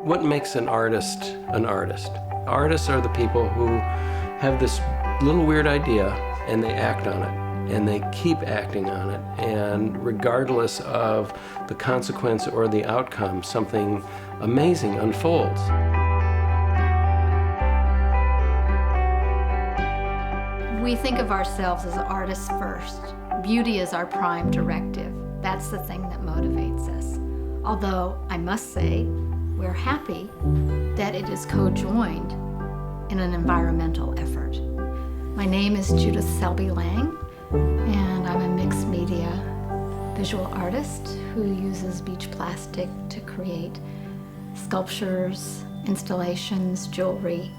What makes an artist an artist? Artists are the people who have this little weird idea and they act on it, and they keep acting on it, and regardless of the consequence or the outcome, something amazing unfolds. We think of ourselves as artists first. Beauty is our prime directive. That's the thing that motivates us. Although, I must say, we're happy that it is co-joined in an environmental effort. My name is Judith Selby Lang, and I'm a mixed media visual artist who uses beach plastic to create sculptures, installations, jewelry,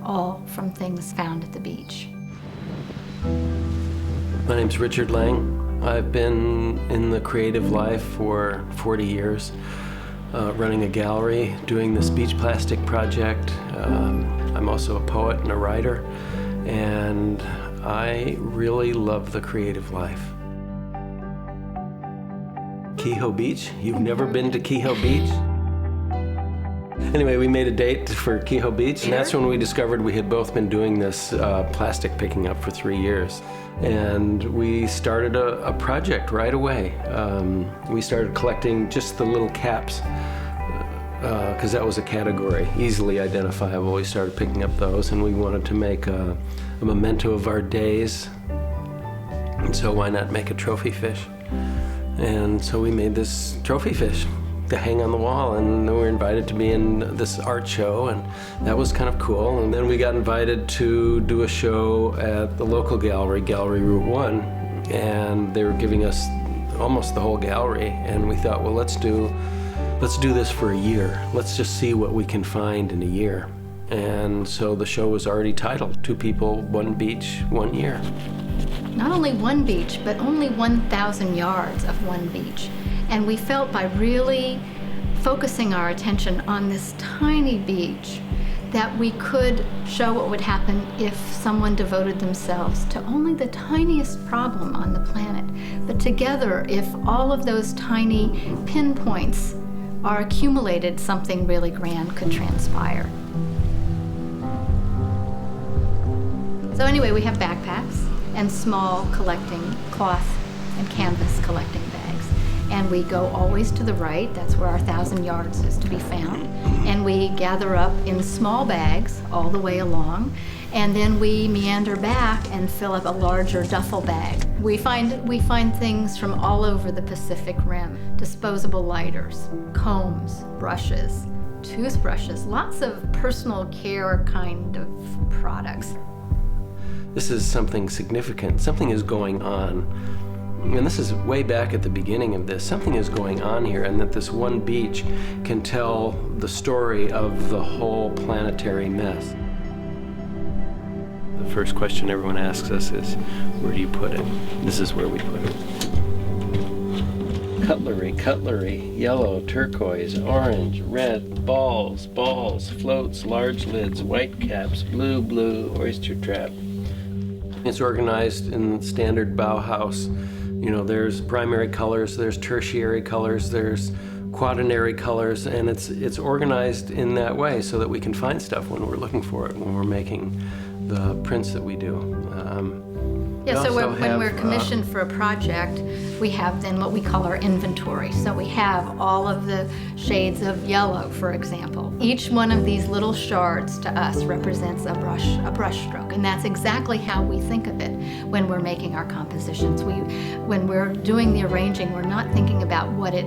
all from things found at the beach. My name's Richard Lang. I've been in the creative life for 40 years, running a gallery, doing this beach plastic project. I'm also a poet and a writer, and I really love the creative life. Kehoe Beach? You've never been to Kehoe Beach? Anyway, we made a date for Kehoe Beach, and that's when we discovered we had both been doing this plastic picking up for 3 years. And we started a project right away. We started collecting just the little caps, because that was a category, easily identifiable. We started picking up those, and we wanted to make a memento of our days. And so why not make a trophy fish? And so we made this trophy fish to hang on the wall, and we were invited to be in this art show, and that was kind of cool. And then we got invited to do a show at the local gallery, Gallery Route 1, and they were giving us almost the whole gallery, and we thought, well, let's do this for a year. Let's just see what we can find in a year. And so the show was already titled, 2 People, 1 Beach, 1 Year. Not only one beach, but only 1,000 yards of one beach. And we felt by really focusing our attention on this tiny beach that we could show what would happen if someone devoted themselves to only the tiniest problem on the planet. But together, if all of those tiny pinpoints are accumulated, something really grand could transpire. So anyway, we have backpacks and small collecting cloth and canvas collecting bags. And we go always to the right, that's where our 1,000 yards is to be found. And we gather up in small bags all the way along, and then we meander back and fill up a larger duffel bag. We find things from all over the Pacific Rim: disposable lighters, combs, brushes, toothbrushes, lots of personal care kind of products. This is something significant. Something is going on. And this is way back at the beginning of this. Something is going on here, and that this one beach can tell the story of the whole planetary mess. The first question everyone asks us is, where do you put it? This is where we put it. Cutlery, yellow, turquoise, orange, red, balls, floats, large lids, white caps, blue, oyster trap. It's organized in standard Bauhaus. You know, there's primary colors, there's tertiary colors, there's quaternary colors, and it's organized in that way so that we can find stuff when we're looking for it, when we're making the prints that we do. So when we're commissioned for a project, we have then what we call our inventory. So we have all of the shades of yellow, for example. Each one of these little shards to us represents a brush stroke, and that's exactly how we think of it when we're making our compositions. When we're doing the arranging, we're not thinking about what it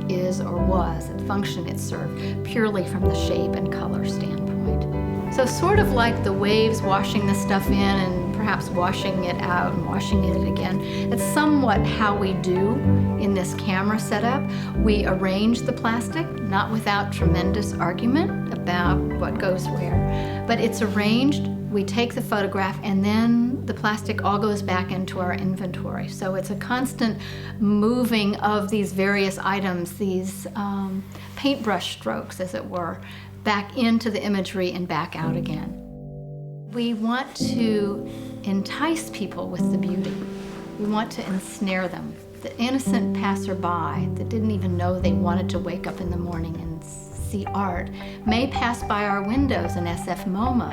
is or was, the function it served, purely from the shape and color standpoint. So sort of like the waves washing the stuff in and perhaps washing it out and washing it again. It's somewhat how we do in this camera setup. We arrange the plastic, not without tremendous argument about what goes where, but it's arranged. We take the photograph, and then the plastic all goes back into our inventory. So it's a constant moving of these various items, these paintbrush strokes, as it were, back into the imagery and back out again. We want to entice people with the beauty. We want to ensnare them. The innocent passerby that didn't even know they wanted to wake up in the morning and see art may pass by our windows in SF MoMA.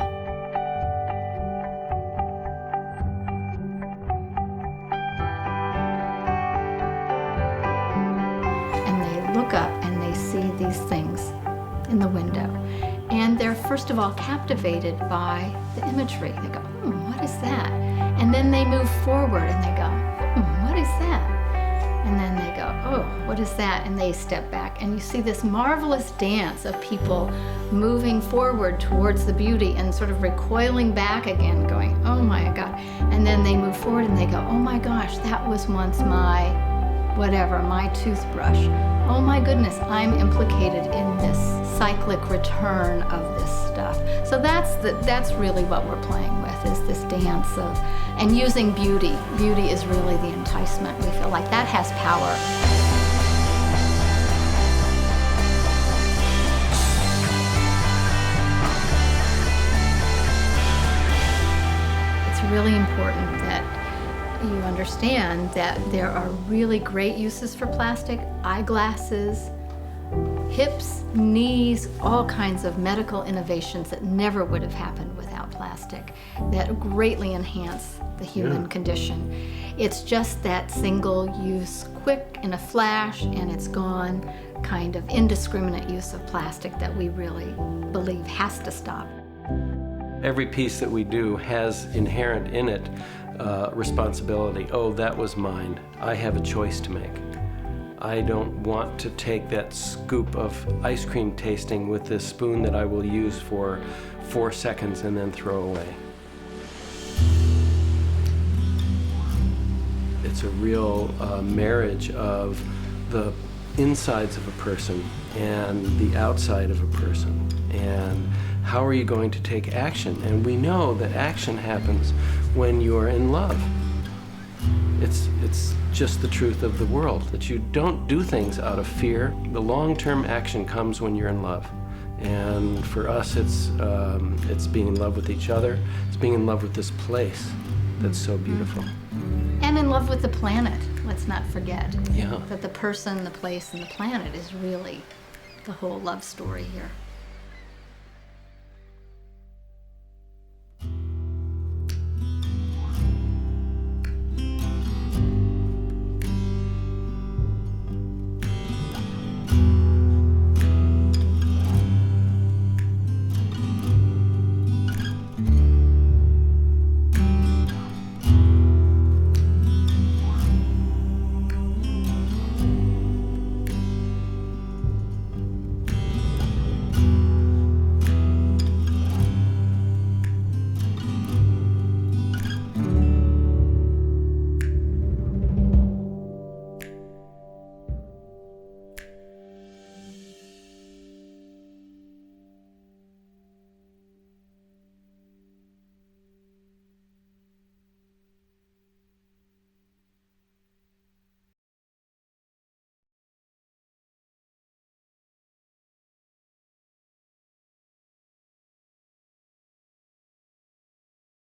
And they look up and they see these things in the window. And they're first of all captivated by the imagery. They go, what is that? And then they move forward and they go, what is that? And then they go, oh, what is that? And they step back. And you see this marvelous dance of people moving forward towards the beauty and sort of recoiling back again, going, oh my God. And then they move forward and they go, oh my gosh, that was once my whatever, my toothbrush. Oh my goodness, I'm implicated in this cyclic return of this stuff. So that's really what we're playing with, is this dance of, and using beauty. Beauty is really the enticement. We feel like that has power. It's really important that you understand that there are really great uses for plastic: eyeglasses, hips, knees, all kinds of medical innovations that never would have happened without plastic, that greatly enhance the human condition. It's just that single use, quick in a flash and it's gone, kind of indiscriminate use of plastic that we really believe has to stop. Every piece that we do has inherent in it responsibility. Oh, that was mine. I have a choice to make. I don't want to take that scoop of ice cream tasting with this spoon that I will use for 4 seconds and then throw away. It's a real marriage of the insides of a person and the outside of a person. And how are you going to take action? And we know that action happens when you're in love. It's just the truth of the world, that you don't do things out of fear. The long-term action comes when you're in love. And for us, it's being in love with each other. It's being in love with this place that's so beautiful. And in love with the planet, let's not forget. Yeah. That the person, the place, and the planet is really the whole love story here.